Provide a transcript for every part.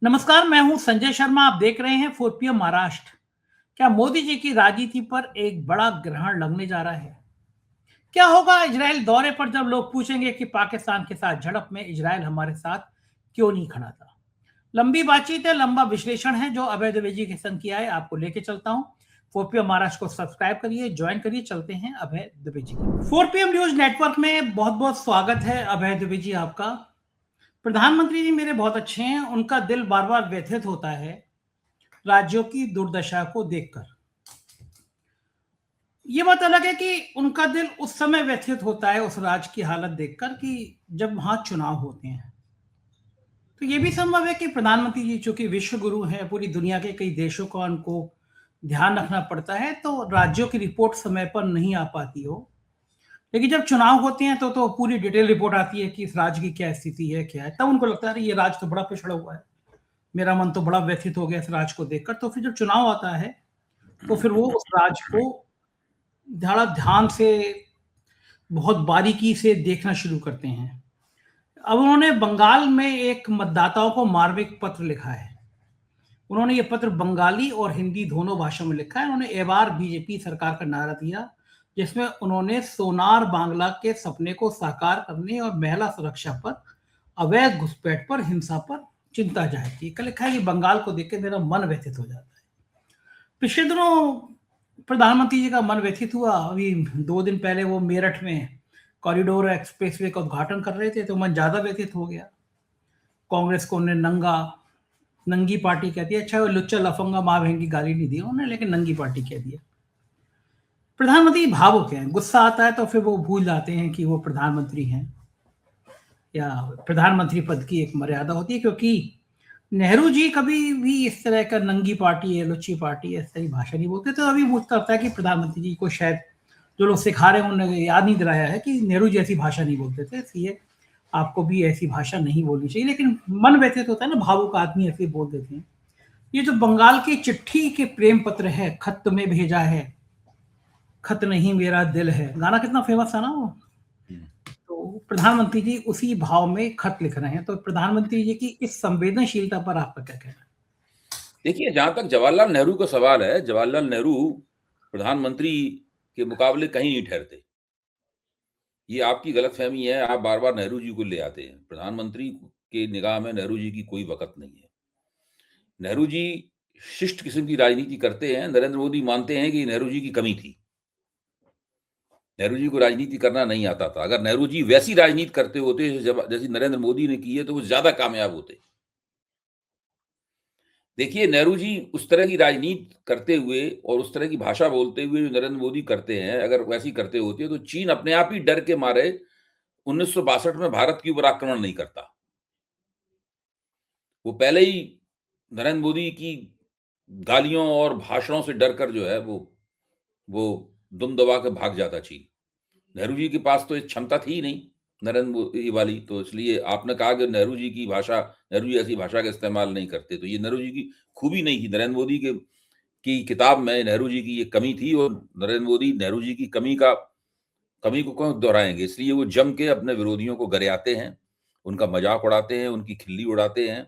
नमस्कार, मैं हूं संजय शर्मा। आप देख रहे हैं 4 PM महाराष्ट्र। क्या मोदी जी की राजनीति पर एक बड़ा ग्रहण लगने जा रहा है? क्या होगा इजरायल दौरे पर जब लोग पूछेंगे कि पाकिस्तान के साथ झड़प में इजरायल हमारे साथ क्यों नहीं खड़ा था? लंबी बातचीत है, लंबा विश्लेषण है जो अभय द्विवेदी जी के संग किया है। आपको लेके चलता हूं। 4 PM महाराष्ट्र को सब्सक्राइब करिए, ज्वाइन करिए। चलते हैं अभय Dwivedi ji. 4 PM news network में बहुत बहुत स्वागत है अभय द्विवेदी जी आपका। प्रधानमंत्री जी मेरे बहुत अच्छे हैं। उनका दिल बार बार व्यथित होता है राज्यों की दुर्दशा को देखकर। ये बात अलग है कि उनका दिल उस समय व्यथित होता है उस राज्य की हालत देखकर कि जब वहां चुनाव होते हैं। तो ये भी संभव है कि प्रधानमंत्री जी चूंकि विश्व गुरु हैं, पूरी दुनिया के कई देशों का उनको ध्यान रखना पड़ता है, तो राज्यों की रिपोर्ट समय पर नहीं आ पाती हो। लेकिन जब चुनाव होते हैं तो पूरी डिटेल रिपोर्ट आती है कि इस राज्य की क्या स्थिति है, क्या है। तब उनको लगता है ये राज्य तो बड़ा पिछड़ा हुआ है। मेरा मन तो बड़ा व्यथित हो गया इस राज्य को देखकर। तो फिर जब चुनाव आता है तो फिर वो उस राज्य को बड़ा ध्यान से, बहुत बारीकी से देखना शुरू करते हैं। अब उन्होंने बंगाल में एक मतदाताओं को मार्मिक पत्र लिखा है। उन्होंने ये पत्र बंगाली और हिंदी दोनों भाषा में लिखा है। उन्होंने ए बार बीजेपी सरकार का नारा दिया, जिसमें उन्होंने सोनार बांग्ला के सपने को साकार करने और महिला सुरक्षा पर, अवैध घुसपैठ पर, हिंसा पर चिंता जाहिर की। कल लिखा है कि बंगाल को देख के मेरा मन व्यथित हो जाता है। पिछले दिनों प्रधानमंत्री जी का मन व्यथित हुआ। अभी 2 दिन पहले वो मेरठ में कॉरिडोर एक्सप्रेसवे का उद्घाटन कर रहे थे, तो मन ज्यादा व्यथित हो गया। कांग्रेस को उन्हें नंगी पार्टी कह दिया। अच्छा, वो लुच्चा लफंगा माँ बहन की गाली नहीं दी उन्होंने, लेकिन नंगी पार्टी कह दिया। प्रधानमंत्री भावुक हैं, गुस्सा आता है तो फिर वो भूल जाते हैं कि वो प्रधानमंत्री हैं, या प्रधानमंत्री पद की एक मर्यादा होती है। क्योंकि नेहरू जी कभी भी इस तरह का नंगी पार्टी है, लुच्ची पार्टी है, इस तरह की भाषा नहीं बोलते। तो अभी मुझे लगता है कि प्रधानमंत्री जी को शायद जो लोग सिखा रहे हैं उन्होंने याद नहीं दिलाया है कि नेहरू जी ऐसी भाषा नहीं बोलते थे, इसलिए आपको भी ऐसी भाषा नहीं बोलनी चाहिए। लेकिन मन व्यथित होता है ना, भावुक आदमी ऐसे बोल देते हैं। ये जो बंगाल की चिट्ठी के प्रेम पत्र है, खत तुम्हें भेजा है, खत नहीं मेरा दिल है, गाना कितना फेमस था ना वो। तो प्रधानमंत्री जी उसी भाव में खत लिख रहे हैं। तो प्रधानमंत्री जी की इस संवेदनशीलता पर आपका क्या कहना है? देखिए, जहां तक जवाहरलाल नेहरू का सवाल है, जवाहरलाल नेहरू प्रधानमंत्री के मुकाबले कहीं नहीं ठहरते। ये आपकी गलतफहमी है। आप बार बार नेहरू जी को ले आते हैं। प्रधानमंत्री के निगाह में नेहरू जी की कोई वक़्त नहीं है। नेहरू जी शिष्ट किस्म की राजनीति करते हैं। नरेंद्र मोदी मानते हैं कि नेहरू जी की कमी थी। नेहरू जी को राजनीति करना नहीं आता था। अगर नेहरू जी वैसी राजनीति करते होते जैसी नरेंद्र मोदी ने की है, तो वो ज्यादा कामयाब होते। देखिए, नेहरू जी उस तरह की राजनीति करते हुए और उस तरह की भाषा बोलते हुए जो नरेंद्र मोदी करते हैं, अगर वैसी करते होते तो चीन अपने आप ही डर के मारे 1962 में भारत के ऊपर आक्रमण नहीं करता। वो पहले ही नरेंद्र मोदी की गालियों और भाषणों से डरकर जो है वो दुम दबा के भाग जाता चीन। नेहरू जी के पास तो ये क्षमता थी ही नहीं नरेंद्र मोदी वाली। तो इसलिए आपने कहा कि नेहरू जी की भाषा, नेहरू जी ऐसी भाषा का इस्तेमाल नहीं करते, तो ये नेहरू जी की खूबी नहीं थी। नरेंद्र मोदी के की किताब में नेहरू जी की ये कमी थी, और नरेंद्र मोदी नेहरू जी की कमी को क्यों दोहराएंगे। इसलिए वो जम के अपने विरोधियों को गरियाते हैं, उनका मजाक उड़ाते हैं, उनकी खिल्ली उड़ाते हैं,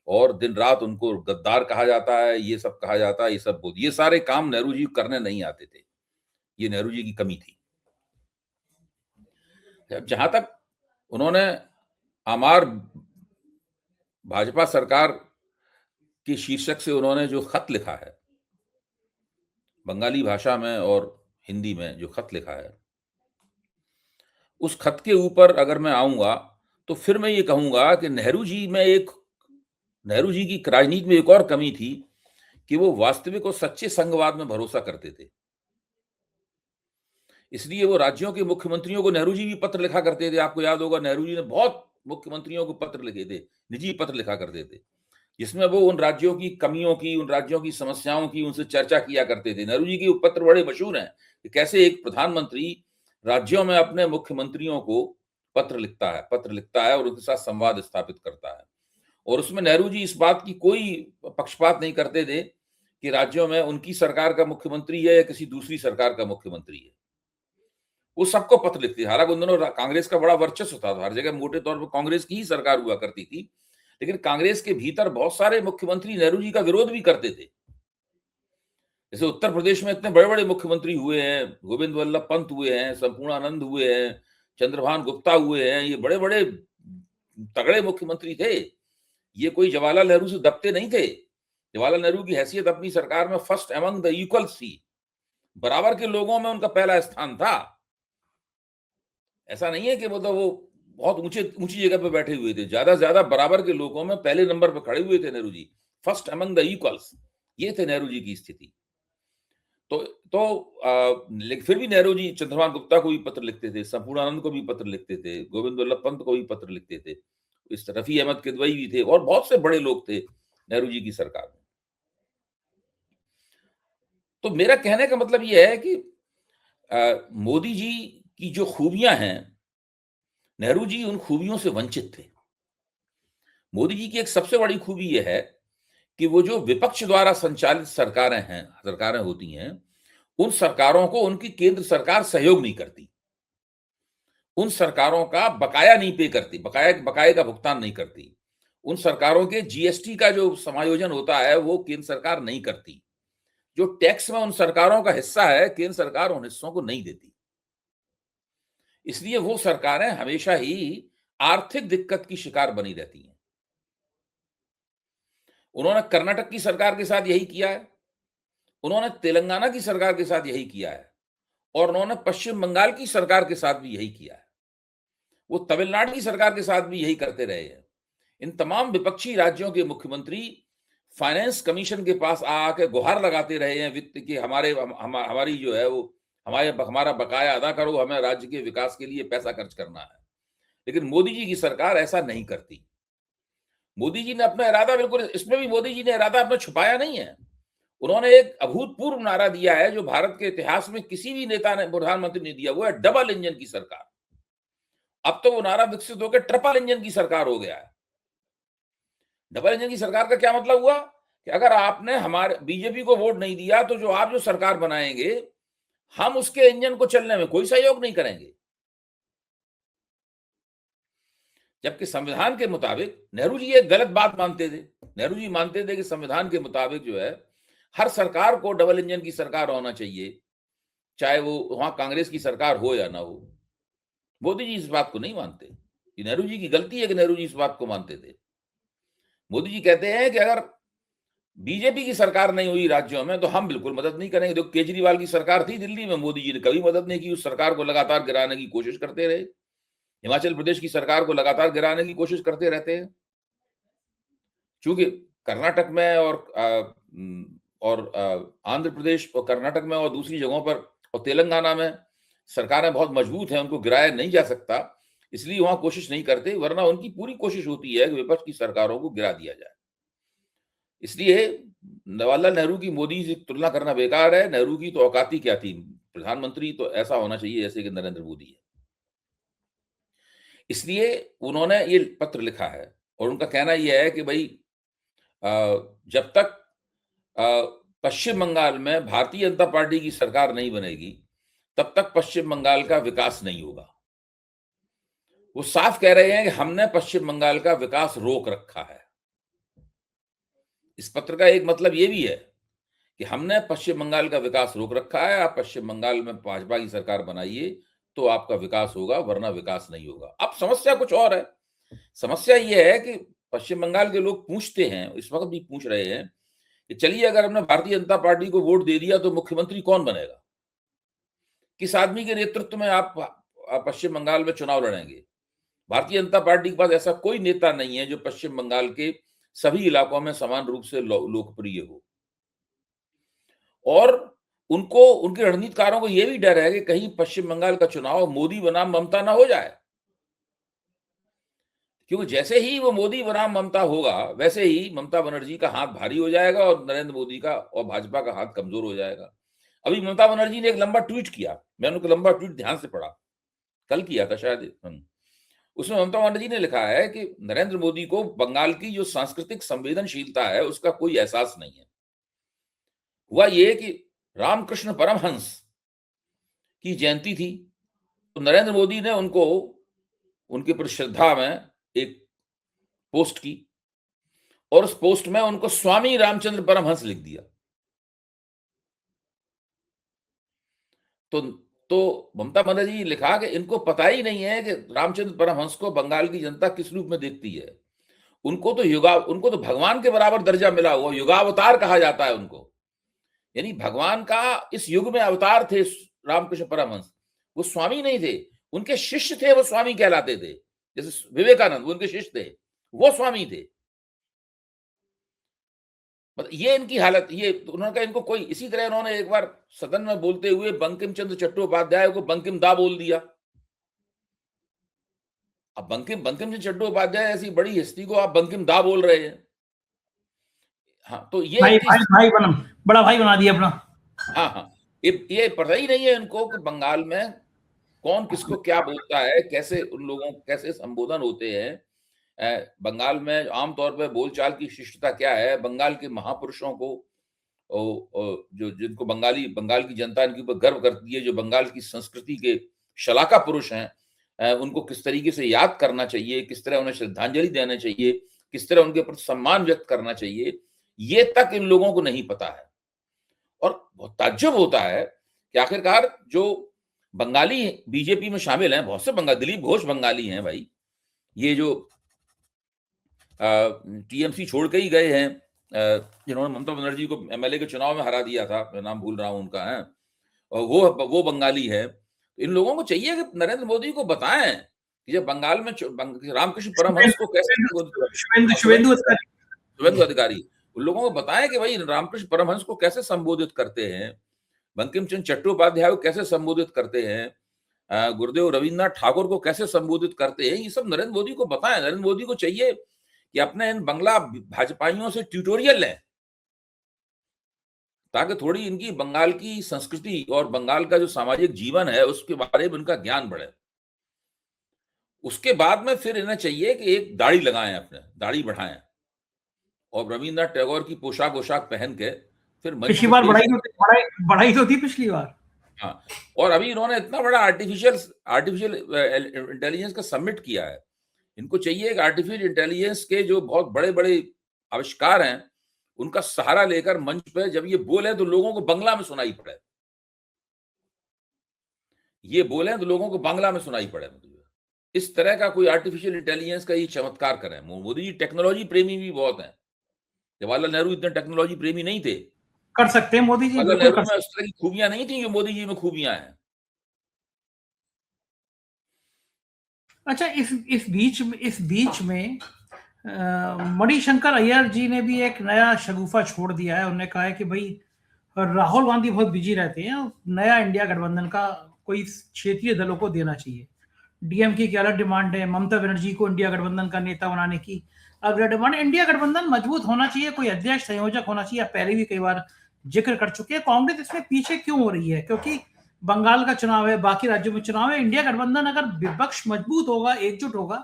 और दिन रात उनको गद्दार कहा जाता है, ये सब कहा जाता है। ये सारे काम नेहरू जी करने नहीं आते थे। ये नेहरू जी की कमी थी। अब जहां तक उन्होंने आमार भाजपा सरकार के शीर्षक से उन्होंने जो खत लिखा है, बंगाली भाषा में और हिंदी में जो खत लिखा है, उस खत के ऊपर अगर मैं आऊंगा तो फिर मैं ये कहूंगा कि नेहरू जी की राजनीति में एक और कमी थी कि वो वास्तविक और सच्चे संघवाद में भरोसा करते थे। इसलिए वो राज्यों के मुख्यमंत्रियों को नेहरू जी भी पत्र लिखा करते थे। आपको याद होगा, नेहरू जी ने बहुत मुख्यमंत्रियों को पत्र लिखे थे, निजी पत्र लिखा करते थे, जिसमें वो उन राज्यों की कमियों की, उन राज्यों की समस्याओं की उनसे चर्चा किया करते थे। नेहरू जी के पत्र बड़े मशहूर हैं कि कैसे एक प्रधानमंत्री राज्यों में अपने मुख्यमंत्रियों को पत्र लिखता है और उनके साथ संवाद स्थापित करता है। और उसमें नेहरू जी इस बात की कोई पक्षपात नहीं करते थे कि राज्यों में उनकी सरकार का मुख्यमंत्री है या किसी दूसरी सरकार का मुख्यमंत्री है। वो सबको पत्र लिखती थी। हालांकि उन दिनों कांग्रेस का बड़ा वर्चस्व था, हर जगह मोटे तौर पर कांग्रेस की ही सरकार हुआ करती थी, लेकिन कांग्रेस के भीतर बहुत सारे मुख्यमंत्री नेहरू जी का विरोध भी करते थे। जैसे उत्तर प्रदेश में इतने बड़े-बड़े मुख्यमंत्री हुए हैं, गोविंद वल्लभ पंत हुए हैं, संपूर्णानंद हुए हैं, चंद्रभान गुप्ता हुए हैं, ये बड़े-बड़े तगड़े मुख्यमंत्री थे। ये कोई जवाहरलाल नेहरू से दबते नहीं थे। जवाहरलाल नेहरू की हैसियत अपनी सरकार में फर्स्ट अमंग द इक्वल्स थी। बराबर के लोगों में उनका पहला स्थान था। ऐसा नहीं है कि मतलब वो बहुत ऊंची जगह पे बैठे हुए थे। ज्यादा से ज्यादा बराबर के लोगों में पहले नंबर पर खड़े हुए थे Nehru ji. First among the equals, ये थे नेहरू जी की स्थिति। तो लेकिन फिर भी नेहरू जी चंद्रभान गुप्ता को भी पत्र लिखते थे, संपूर्णानंद को भी पत्र लिखते थे, गोविंद वल्लभ पंत को भी पत्र लिखते थे। इस रफी अहमद किदवई भी थे और बहुत से बड़े लोग थे नेहरू जी की सरकार में। तो मेरा कहने का मतलब यह है कि मोदी जी की जो खूबियां हैं, नेहरू जी उन खूबियों से वंचित थे। मोदी जी की एक सबसे बड़ी खूबी यह है कि वो जो विपक्ष द्वारा संचालित सरकारें होती हैं, उन सरकारों को उनकी केंद्र सरकार सहयोग नहीं करती। उन सरकारों का बकाया नहीं पे करती, बकाये का भुगतान नहीं करती। उन सरकारों के जीएसटी का जो समायोजन होता है, वो केंद्र सरकार नहीं करती। जो टैक्स में उन सरकारों का हिस्सा है, केंद्र सरकार उन हिस्सों को नहीं देती। इसलिए वो सरकारें हमेशा ही आर्थिक दिक्कत की शिकार बनी रहती हैं। उन्होंने कर्नाटक की सरकार के साथ यही किया है, उन्होंने तेलंगाना की सरकार के साथ यही किया है और उन्होंने पश्चिम बंगाल की सरकार के साथ भी यही किया है। वो तमिलनाडु की सरकार के साथ भी यही करते रहे हैं। इन तमाम विपक्षी राज्यों के मुख्यमंत्री फाइनेंस कमीशन के पास आके गुहार लगाते रहे हैं वित्त की हमारी जो है वो हमारा बकाया अदा करो, हमें राज्य के विकास के लिए पैसा खर्च करना है। लेकिन मोदी जी की सरकार ऐसा नहीं करती। मोदी जी ने अपना इरादा बिल्कुल, इसमें भी मोदी जी ने इरादा अपना छुपाया नहीं है। उन्होंने एक अभूतपूर्व नारा दिया है जो भारत के इतिहास में किसी भी नेता ने, प्रधानमंत्री ने दिया, वो है डबल इंजन की सरकार। अब तो वो नारा विकसित होकर ट्रिपल इंजन की सरकार हो गया है। डबल इंजन की सरकार का क्या मतलब हुआ कि अगर आपने हमारे बीजेपी को वोट नहीं दिया तो जो आप जो सरकार बनाएंगे, हम उसके इंजन को चलने में कोई सहयोग नहीं करेंगे। जबकि संविधान के मुताबिक नेहरू जी एक गलत बात मानते थे। नेहरू जी मानते थे कि संविधान के मुताबिक जो है हर सरकार को डबल इंजन की सरकार होना चाहिए, चाहे वो वहां कांग्रेस की सरकार हो या ना हो। मोदी जी इस बात को नहीं मानते। ये नेहरू जी की गलती है कि नेहरू जी इस बात को मानते थे। मोदी जी कहते हैं कि अगर बीजेपी की सरकार नहीं हुई राज्यों में तो हम बिल्कुल मदद नहीं करेंगे। देखो, केजरीवाल की सरकार थी दिल्ली में, मोदी जी ने कभी मदद नहीं की। उस सरकार को लगातार गिराने की कोशिश करते रहे। हिमाचल प्रदेश की सरकार को लगातार गिराने की कोशिश करते रहते हैं। चूंकि कर्नाटक में और आंध्र प्रदेश और कर्नाटक में और दूसरी जगहों पर और तेलंगाना में सरकारें बहुत मजबूत हैं, उनको गिराया नहीं जा सकता, इसलिए वहां कोशिश नहीं करते। वरना उनकी पूरी कोशिश होती है कि विपक्ष की सरकारों को गिरा दिया जाए। इसलिए जवाहरलाल नेहरू की मोदी से तुलना करना बेकार है। नेहरू की तो औकात ही क्या थी, प्रधानमंत्री तो ऐसा होना चाहिए जैसे कि नरेंद्र मोदी है। इसलिए उन्होंने ये पत्र लिखा है और उनका कहना यह है कि भाई जब तक पश्चिम बंगाल में भारतीय जनता पार्टी की सरकार नहीं बनेगी, तब तक पश्चिम बंगाल का विकास नहीं होगा। वो साफ कह रहे हैं कि हमने पश्चिम बंगाल का विकास रोक रखा है। इस पत्र का एक मतलब ये भी है कि हमने पश्चिम बंगाल का विकास रोक रखा है, आप पश्चिम बंगाल में भाजपा की सरकार बनाइए तो आपका विकास होगा, वरना विकास नहीं होगा। अब समस्या कुछ और है। समस्या ये है कि पश्चिम बंगाल के लोग पूछते हैं, इस वक्त भी पूछ रहे हैं कि चलिए अगर हमने भारतीय जनता पार्टी को वोट दे दिया तो मुख्यमंत्री कौन बनेगा? किस आदमी के नेतृत्व में आप पश्चिम बंगाल में चुनाव लड़ेंगे? भारतीय जनता पार्टी के पास ऐसा कोई नेता नहीं है जो पश्चिम बंगाल के सभी इलाकों में समान रूप से लोकप्रिय हो। और उनको, उनके रणनीतिकारों को यह भी डर है कि कहीं पश्चिम बंगाल का चुनाव मोदी बनाम ममता ना हो जाए। क्योंकि जैसे ही वो मोदी बनाम ममता होगा, वैसे ही ममता बनर्जी का हाथ भारी हो जाएगा और नरेंद्र मोदी का और भाजपा का हाथ कमजोर हो जाएगा। अभी ममता बनर्जी ने एक लंबा ट्वीट किया, मैंने उनका लंबा ट्वीट ध्यान से पढ़ा, कल किया था शायद। उसमें ममता बनर्जी ने लिखा है कि नरेंद्र मोदी को बंगाल की जो सांस्कृतिक संवेदनशीलता है उसका कोई एहसास नहीं है। हुआ ये कि रामकृष्ण परमहंस की जयंती थी, तो नरेंद्र मोदी ने उनको, उनके प्रति श्रद्धा में एक पोस्ट की और उस पोस्ट में उनको स्वामी रामचंद्र परमहंस लिख दिया। तो ममता बनर्जी ने लिखा कि इनको पता ही नहीं है कि रामचंद्र परमहंस को बंगाल की जनता किस रूप में देखती है। उनको तो भगवान के बराबर दर्जा मिला हुआ, युगावतार कहा जाता है उनको। यानी भगवान का इस युग में अवतार थे रामकृष्ण परमहंस। वो स्वामी नहीं थे, उनके शिष्य थे, वो स्वामी कहलाते थे। जैसे विवेकानंद, वो उनके शिष्य थे, वो स्वामी थे। मतलब ये इनकी हालत, ये उन्होंने कहा इनको कोई, इसी तरह उन्होंने एक बार सदन में बोलते हुए बंकिम चंद्र चट्टोपाध्याय को बंकिम दा बोल दिया। अब बंकिम चंद्र चट्टोपाध्याय ऐसी बड़ी हस्ती को आप बंकिम दा बोल रहे हैं। हाँ, तो ये बड़ा भाई बना दिया अपना। हाँ हाँ, ये पता ही नहीं है इनको कि बंगाल में कौन किसको क्या बोलता है, कैसे उन लोगों कैसे संबोधन होते हैं। बंगाल में आमतौर पर बोलचाल की शिष्टता क्या है, बंगाल के महापुरुषों को जो जिनको बंगाल की जनता इनके ऊपर गर्व करती है, जो बंगाल की संस्कृति के शलाका पुरुष हैं, उनको किस तरीके से याद करना चाहिए, किस तरह उन्हें श्रद्धांजलि देना चाहिए, किस तरह उनके प्रति सम्मान व्यक्त करना चाहिए, ये तक इन लोगों को नहीं पता है। और बहुत ताज्जुब होता है कि आखिरकार जो बंगाली बीजेपी में शामिल हैं, बहुत से दिलीप घोष बंगाली हैं भाई, ये जो टीएमसी छोड़ के ही गए हैं, जिन्होंने ममता बनर्जी को एमएलए के चुनाव में हरा दिया था, मैं नाम भूल रहा हूं उनका है, और वो बंगाली है। इन लोगों को चाहिए कि नरेंद्र मोदी को बताएं कि जब बंगाल में रामकृष्ण परमहंस को कैसे, शुभेंदु अधिकारी, उन लोगों को बताएं कि भाई रामकृष्ण परमहंस को कैसे संबोधित करते हैं, बंकिम चंद्र चट्टोपाध्याय को कैसे संबोधित करते हैं, गुरुदेव रविन्द्रनाथ ठाकुर को कैसे संबोधित करते हैं। ये सब नरेंद्र मोदी को बताएं। नरेंद्र मोदी को चाहिए कि अपने इन बंगला भाजपाइयों से ट्यूटोरियल लें, ताकि थोड़ी इनकी बंगाल की संस्कृति और बंगाल का जो सामाजिक जीवन है उसके बारे में उनका ज्ञान बढ़े। उसके बाद में फिर इन्हें चाहिए कि एक दाढ़ी लगाएं, अपने दाढ़ी बढ़ाएं, और रविन्द्रनाथ टैगोर की पोशाक पहन के फिर पिछली बार बढ़ाई तो थी पिछली बार। हाँ, और अभी इन्होंने इतना बड़ा आर्टिफिशियल इंटेलिजेंस का सबमिट किया है। इनको चाहिए कि आर्टिफिशियल इंटेलिजेंस के जो बहुत बड़े बड़े आविष्कार हैं, उनका सहारा लेकर मंच पे जब ये बोले तो लोगों को बंगला में सुनाई पड़े, ये बोले तो लोगों को बांग्ला में सुनाई पड़े। इस तरह का कोई आर्टिफिशियल इंटेलिजेंस का ये चमत्कार करें। मोदी जी टेक्नोलॉजी प्रेमी भी बहुत हैं। जवाहरलाल नेहरू इतने टेक्नोलॉजी प्रेमी नहीं थे। कर सकते हैं मोदी जी, जवाहरलाल नेहरू में उस तरह की खूबियां नहीं थी जो मोदी जी में खूबियां हैं। अच्छा, इस बीच में मणिशंकर अय्यर जी ने भी एक नया शगुफा छोड़ दिया है। उन्होंने कहा है कि भाई राहुल गांधी बहुत बिजी रहते हैं, नया इंडिया गठबंधन का कोई क्षेत्रीय दलों को देना चाहिए। डीएमके की अलग डिमांड है, ममता बनर्जी को इंडिया गठबंधन का नेता बनाने की अगला डिमांड। इंडिया गठबंधन मजबूत होना चाहिए, कोई अध्यक्ष संयोजक होना चाहिए, पहले भी कई बार जिक्र कर चुके हैं। कांग्रेस इसमें पीछे क्यों हो रही है? क्योंकि बंगाल का चुनाव है, बाकी राज्यों में चुनाव है। इंडिया गठबंधन अगर विपक्ष मजबूत होगा, एकजुट होगा,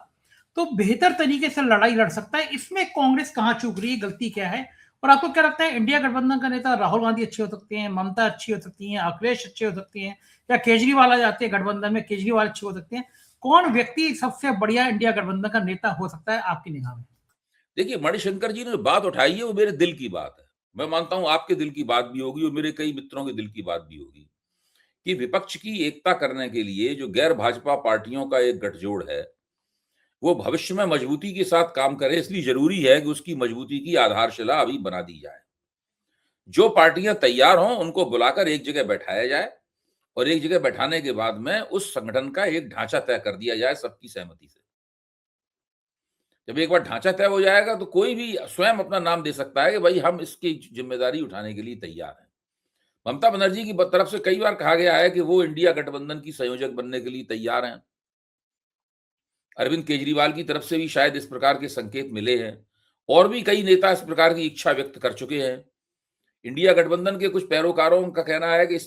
तो बेहतर तरीके से लड़ाई लड़ सकता है। इसमें कांग्रेस कहां चूक रही है, गलती क्या है? और आपको क्या लगता है, इंडिया गठबंधन का नेता राहुल गांधी अच्छे हो सकते हैं, ममता अच्छी हो सकती हैं, अखिलेश अच्छे हो सकते हैं, या केजरीवाल आ जाते हैं गठबंधन में, केजरीवाल अच्छे हो सकते हैं? कौन व्यक्ति सबसे बढ़िया इंडिया गठबंधन का नेता हो सकता है आपकी निगाह में? देखिए, मणिशंकर जी ने बात उठाई है वो मेरे दिल की बात है। मैं मानता हूं आपके दिल की बात भी होगी और मेरे कई मित्रों के दिल की बात भी होगी कि विपक्ष की एकता करने के लिए जो गैर भाजपा पार्टियों का एक गठजोड़ है, वो भविष्य में मजबूती के साथ काम करे। इसलिए जरूरी है कि उसकी मजबूती की आधारशिला अभी बना दी जाए। जो पार्टियां तैयार हों उनको बुलाकर एक जगह बैठाया जाए, और एक जगह बैठाने के बाद में उस संगठन का एक ढांचा तय कर दिया जाए सबकी सहमति से। जब एक बार ढांचा तय हो जाएगा तो कोई भी स्वयं अपना नाम दे सकता है कि भाई हम इसकी जिम्मेदारी उठाने के लिए तैयार हैं। ममता बनर्जी की तरफ से कई बार कहा गया है कि वो इंडिया गठबंधन की संयोजक बनने के लिए तैयार हैं। अरविंद केजरीवाल की तरफ से भी शायद इस प्रकार के संकेत मिले हैं, और भी कई नेता इस प्रकार की इच्छा व्यक्त कर चुके हैं। इंडिया गठबंधन के कुछ पैरोकारों का कहना है कि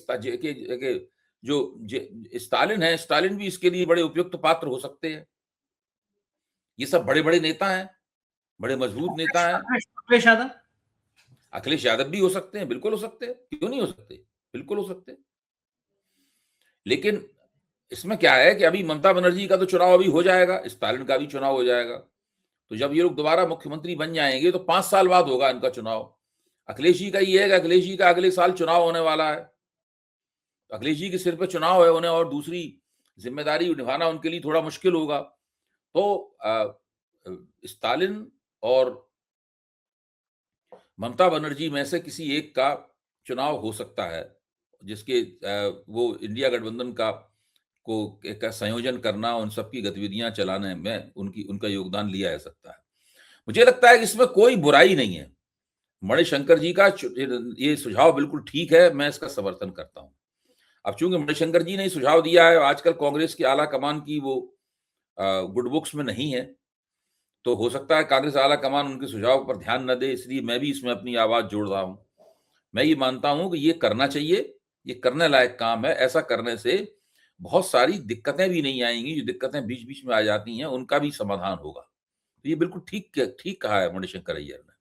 स्टालिन है, स्टालिन भी इसके लिए बड़े उपयुक्त पात्र हो सकते हैं। ये सब बड़े बड़े नेता हैं, बड़े मजबूत नेता हैं। अखिलेश यादव भी हो सकते हैं, बिल्कुल हो सकते हैं, क्यों नहीं हो सकते, बिल्कुल हो सकते हैं। लेकिन इसमें क्या है कि अभी ममता बनर्जी का तो चुनाव अभी हो जाएगा, स्टालिन का भी चुनाव हो जाएगा, तो जब ये लोग दोबारा मुख्यमंत्री बन जाएंगे तो 5 साल बाद होगा इनका चुनाव। अखिलेश जी का ये है कि अखिलेश जी का अगले साल चुनाव होने वाला है। अखिलेश जी के सिर पे चुनाव है, उन्हें और दूसरी जिम्मेदारी निभाना उनके लिए थोड़ा मुश्किल होगा। तो स्टालिन और ममता बनर्जी में से किसी एक का चुनाव हो सकता है, जिसके वो इंडिया गठबंधन का संयोजन करना, उन सबकी गतिविधियां चलाने में उनका योगदान लिया जा सकता है। मुझे लगता है कि इसमें कोई बुराई नहीं है। मणिशंकर जी का ये सुझाव बिल्कुल ठीक है, मैं इसका समर्थन करता हूं। अब चूंकि मणिशंकर जी ने सुझाव दिया है, आजकल कांग्रेस की आला कमान की वो गुड बुक्स में नहीं है, तो हो सकता है कांग्रेस आला कमान उनके सुझाव पर ध्यान न दे, इसलिए मैं भी इसमें अपनी आवाज जोड़ रहा हूं। मैं ये मानता हूं कि ये करना चाहिए, ये करने लायक काम है। ऐसा करने से बहुत सारी दिक्कतें भी नहीं आएंगी, जो दिक्कतें बीच बीच में आ जाती हैं उनका भी समाधान होगा। तो ये बिल्कुल ठीक कहा है मणिशंकर अय्यर ने।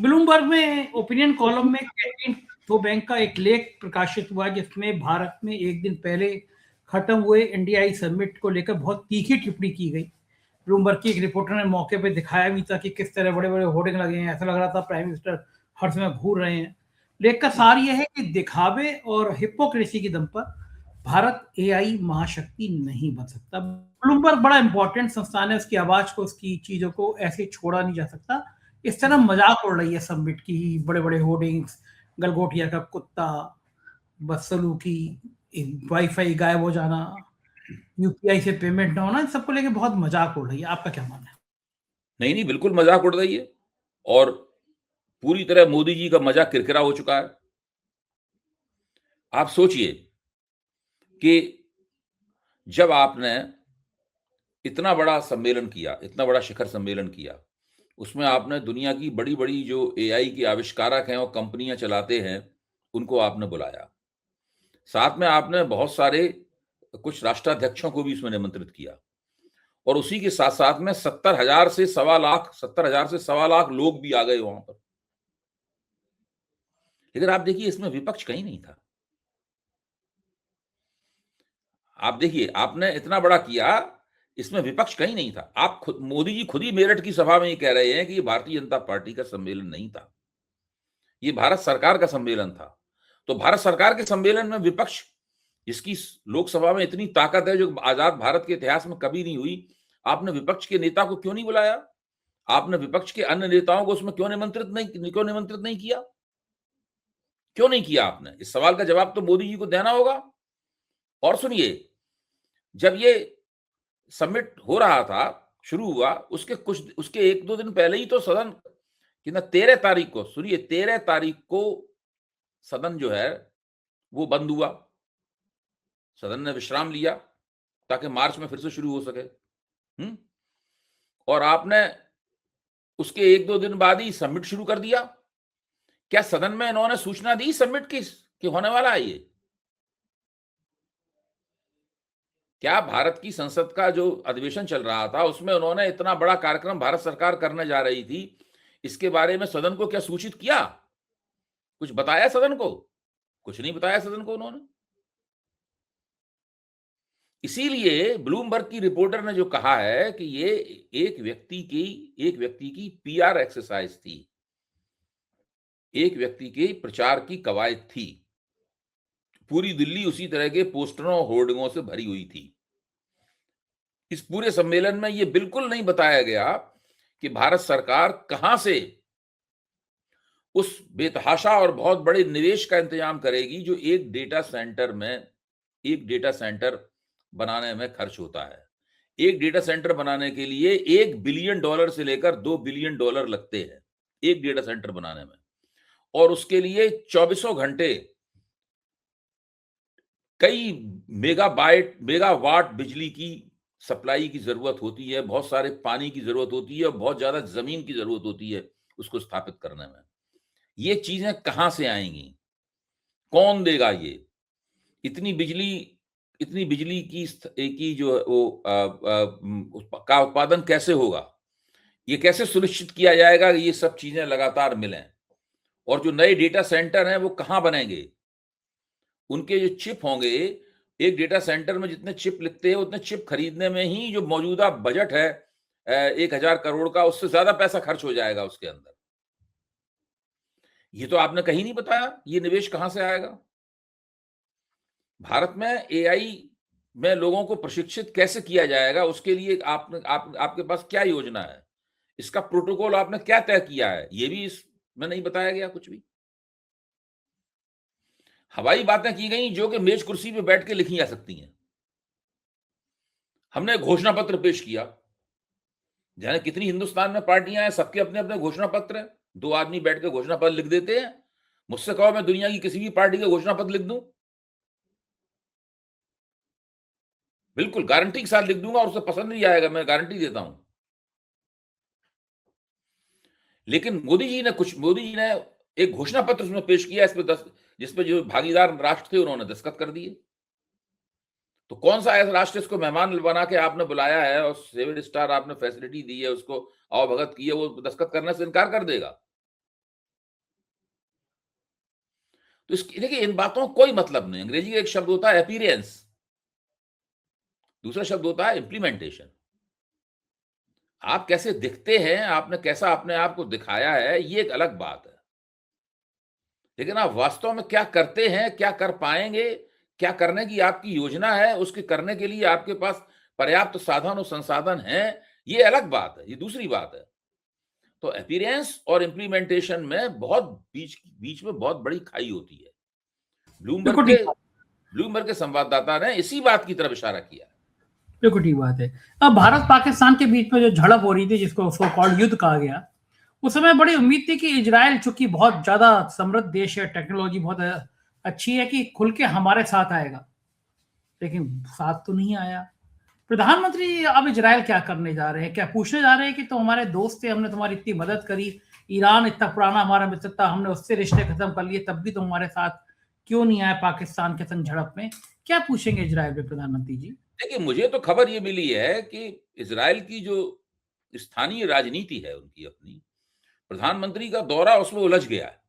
ब्लूमबर्ग में ओपिनियन कॉलम में कैटरीन थोबैंक का एक लेख प्रकाशित हुआ, जिसमें भारत में एक दिन पहले खत्म हुए इंडियाई समिट को लेकर बहुत तीखी टिप्पणी की गई। ब्लूमबर्ग की एक रिपोर्टर ने मौके पे दिखाया भी था कि किस तरह बड़े बड़े होर्डिंग लगे हैं, ऐसा लग रहा था प्राइम मिनिस्टर हर समय घूर रहे हैं। लेख का सार यह है कि दिखावे और हिपोक्रेसी की दम पर भारत एआई महाशक्ति नहीं बन सकता। ब्लूमबर्ग बड़ा इंपॉर्टेंट संस्थान है, उसकी आवाज को, उसकी चीजों को ऐसे छोड़ा नहीं जा सकता। इस तरह मजाक उड़ रही है समिट की, बड़े बड़े होर्डिंग्स, गलगोटिया का कुत्ता, बदसलूकी, वाईफाई गायब हो जाना, यूपीआई से पेमेंट ना होना, इन सबको लेके बहुत मजाक उड़ रही है। आपका क्या मानना है? नहीं, बिल्कुल मजाक उड़ रही है, और पूरी तरह मोदी जी का मजाक किरकिरा हो चुका है। आप सोचिए कि जब आपने इतना बड़ा सम्मेलन किया, इतना बड़ा शिखर सम्मेलन किया, उसमें आपने दुनिया की बड़ी-बड़ी जो एआई के आविष्कारक हैं और कंपनियां चलाते हैं, उनको आपने बुलाया। साथ में आपने बहुत सारे कुछ राष्ट्राध्यक्षों को भी इसमें निमंत्रित किया, और उसी के साथ-साथ में 70,000 से सवा लाख लोग भी आ गए वहां पर। लेकिन आप देखिए, इसमें विपक्ष कहीं नहीं था। आप देखिए, आपने इतना बड़ा किया, इसमें विपक्ष कहीं नहीं था। आप खुद, मोदी जी खुद ही मेरठ की सभा में ये कह रहे हैं कि ये भारतीय जनता पार्टी का सम्मेलन नहीं था, ये भारत सरकार का सम्मेलन था। तो भारत सरकार के सम्मेलन में विपक्ष, जिसकी लोकसभा में इतनी ताकत है, जो आजाद भारत के इतिहास में कभी नहीं हुई, आपने विपक्ष के नेता को क्यों नहीं बुलाया? आपने विपक्ष के अन्य नेताओं को उसमें क्यों निमंत्रित नहीं किया? क्यों नहीं किया आपने? इस सवाल का जवाब तो मोदी जी को देना होगा। और सुनिए, जब ये समिट हो रहा था, शुरू हुआ, उसके 1-2 दिन पहले ही तो सदन कि ना 13 तारीख को, सुनिए, 13 तारीख को सदन जो है वो बंद हुआ। सदन ने विश्राम लिया ताकि मार्च में फिर से शुरू हो सके। और आपने उसके 1-2 दिन बाद ही समिट शुरू कर दिया। क्या सदन में इन्होंने सूचना दी समिट की कि होने वाला है ये? क्या भारत की संसद का जो अधिवेशन चल रहा था, उसमें उन्होंने इतना बड़ा कार्यक्रम भारत सरकार करने जा रही थी, इसके बारे में सदन को क्या सूचित किया? कुछ बताया सदन को? कुछ नहीं बताया सदन को उन्होंने। इसीलिए ब्लूमबर्ग की रिपोर्टर ने जो कहा है कि ये एक व्यक्ति की पीआर एक्सरसाइज थी, एक व्यक्ति के प्रचार की कवायद थी। पूरी दिल्ली उसी तरह के पोस्टरों, होर्डिंगों से भरी हुई थी। इस पूरे सम्मेलन में यह बिल्कुल नहीं बताया गया कि भारत सरकार कहां से उस बेतहाशा और बहुत बड़े निवेश का इंतजाम करेगी जो एक डेटा सेंटर बनाने में खर्च होता है। एक डेटा सेंटर बनाने के लिए $1 बिलियन से लेकर $2 बिलियन लगते हैं एक डेटा सेंटर बनाने में, और उसके लिए 24 घंटे कई मेगावाट बिजली की सप्लाई की जरूरत होती है, बहुत सारे पानी की जरूरत होती है, और बहुत ज्यादा जमीन की जरूरत होती है उसको स्थापित करने में। ये चीजें कहां से आएंगी? कौन देगा ये? इतनी बिजली की जो वो का उत्पादन कैसे होगा? ये कैसे सुनिश्चित किया जाएगा कि ये सब चीजें लगातार मिलें? और जो नए डेटा सेंटर हैं वो कहां बनेंगे? उनके जो चिप होंगे एक डेटा सेंटर में जितने चिप लिखते हैं उतने चिप खरीदने में ही जो मौजूदा बजट है 1000 करोड़ का, उससे ज्यादा पैसा खर्च हो जाएगा उसके अंदर। ये तो आपने कहीं नहीं बताया, ये निवेश कहां से आएगा? भारत में एआई में लोगों को प्रशिक्षित कैसे किया जाएगा, उसके लिए आपके पास क्या योजना है? इसका प्रोटोकॉल आपने क्या तय किया है? ये भी इसमें नहीं बताया गया कुछ भी। हवाई बातें की गई जो कि मेज कुर्सी पे बैठ के लिखी जा सकती हैं। हमने घोषणा पत्र पेश किया, जाने कितनी हिंदुस्तान में पार्टियां हैं, सबके अपने अपने घोषणा पत्र हैं। 2 आदमी बैठ के घोषणा पत्र लिख देते हैं। मुझसे कहो मैं दुनिया की किसी भी पार्टी का घोषणा पत्र लिख दूं, बिल्कुल गारंटी के साथ लिख दूंगा, और उसे पसंद नहीं आएगा, मैं गारंटी देता हूं। लेकिन मोदी जी ने एक घोषणा पत्र उसमें पेश किया, जिसपे जो भागीदार राष्ट्र थे उन्होंने दस्तखत कर दिए। तो कौन सा ऐसा राष्ट्र इसको मेहमान बना के आपने बुलाया है और 7 स्टार आपने फैसिलिटी दी है, उसको आवभगत की है, वो दस्तखत करने से इनकार कर देगा? तो देखिए, इन बातों का कोई मतलब नहीं। अंग्रेजी का एक शब्द होता है अपीयरेंस, दूसरा शब्द होता है इम्प्लीमेंटेशन। आप कैसे दिखते हैं, आपने कैसा अपने आप को दिखाया है, ये एक अलग बात है। लेकिन आप वास्तव में क्या करते हैं, क्या कर पाएंगे, क्या करने की आपकी योजना है, उसके करने के लिए आपके पास पर्याप्त साधन और संसाधन हैं, ये अलग बात है, ये दूसरी बात है। तो अपीयरेंस और इम्प्लीमेंटेशन में बहुत बीच में बहुत बड़ी खाई होती है। ब्लूमबर्ग के संवाददाता ने इसी बात की तरफ इशारा किया। बिल्कुल ठीक बात है। अब भारत पाकिस्तान के बीच में जो झड़प हो रही थी, जिसको सो कॉल्ड युद्ध कहा गया, उस समय बड़ी उम्मीद थी कि इजराइल चूंकि बहुत ज्यादा समृद्ध देश है, टेक्नोलॉजी बहुत अच्छी है, कि खुल के हमारे साथ आएगा, लेकिन साथ तो नहीं आया। प्रधानमंत्री अब इजराइल क्या करने जा रहे हैं? क्या पूछने जा रहे हैं कि तो हमारे दोस्त थे, हमने तुम्हारी इतनी मदद करी, ईरान इतना पुराना हमारा मित्र था, हमने उससे रिश्ते खत्म कर लिए, तब भी तुम हमारे साथ क्यों नहीं आए पाकिस्तान के संग झड़प में? क्या पूछेंगे इजराइल में प्रधानमंत्री जी? देखिए, मुझे तो खबर ये मिली है कि इजराइल की जो स्थानीय राजनीति है उनकी अपनी, प्रधानमंत्री का दौरा उसमें उलझ गया है।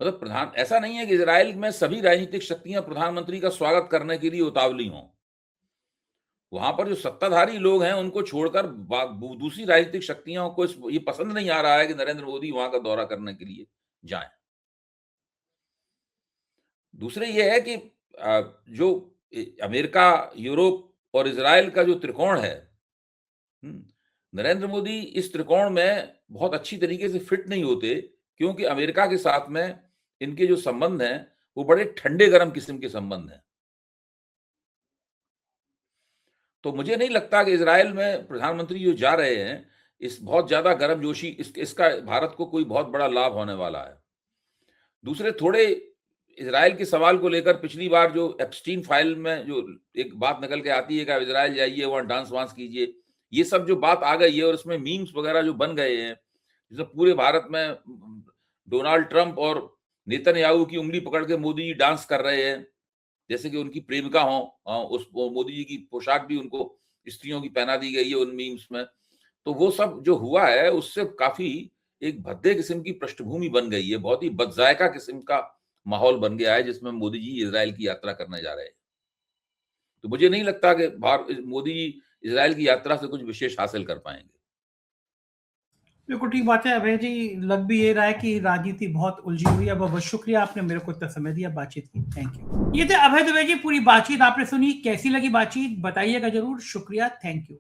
मतलब ऐसा नहीं है कि इजराइल में सभी राजनीतिक शक्तियां प्रधानमंत्री का स्वागत करने के लिए उतावली हों। वहां पर जो सत्ताधारी लोग हैं उनको छोड़कर दूसरी राजनीतिक शक्तियों को ये पसंद नहीं आ रहा है कि नरेंद्र मोदी वहां का दौरा करने के लिए जाएं। दूसरे ये है कि जो अमेरिका, यूरोप और इजराइल का जो त्रिकोण है, नरेंद्र मोदी इस त्रिकोण में बहुत अच्छी तरीके से फिट नहीं होते, क्योंकि अमेरिका के साथ में इनके जो संबंध हैं वो बड़े ठंडे गर्म किस्म के संबंध हैं। तो मुझे नहीं लगता कि इजराइल में प्रधानमंत्री जो जा रहे हैं, इस बहुत ज्यादा गर्मजोशी इसका भारत को कोई बहुत बड़ा लाभ होने वाला है। दूसरे, थोड़े इजराइल के सवाल को लेकर पिछली बार जो एप्स्टीन फाइल में जो एक बात निकल के आती है कि आप इजराइल जाइए, वहां डांस वांस कीजिए, ये सब जो बात आ गई है और उसमें मीम्स वगैरह जो बन गए हैं, जैसे पूरे भारत में डोनाल्ड ट्रंप और नेतन्याहू की उंगली पकड़ के मोदी जी डांस कर रहे हैं, जैसे कि उनकी प्रेमिका हो। उस मोदी जी की पोशाक भी उनको स्त्रियों की पहना दी गई है उन मीम्स में। तो वो सब जो हुआ है उससे काफी एक भद्दे किस्म की पृष्ठभूमि बन गई है, बहुत ही बदजायका किस्म का माहौल बन गया है जिसमें मोदी जी इजराइल की यात्रा करने जा रहे हैं। तो मुझे नहीं लगता कि मोदी जी इजराइल की यात्रा से कुछ विशेष हासिल कर पाएंगे। बिल्कुल ठीक बात है अभय जी। लग भी ये रहा है कि राजनीति बहुत उलझी हुई है। बहुत शुक्रिया, आपने मेरे को इतना समय दिया, बातचीत की, थैंक यू। ये थे अभय दुबे जी। पूरी बातचीत आपने सुनी, कैसी लगी बातचीत बताइएगा जरूर। शुक्रिया, थैंक यू।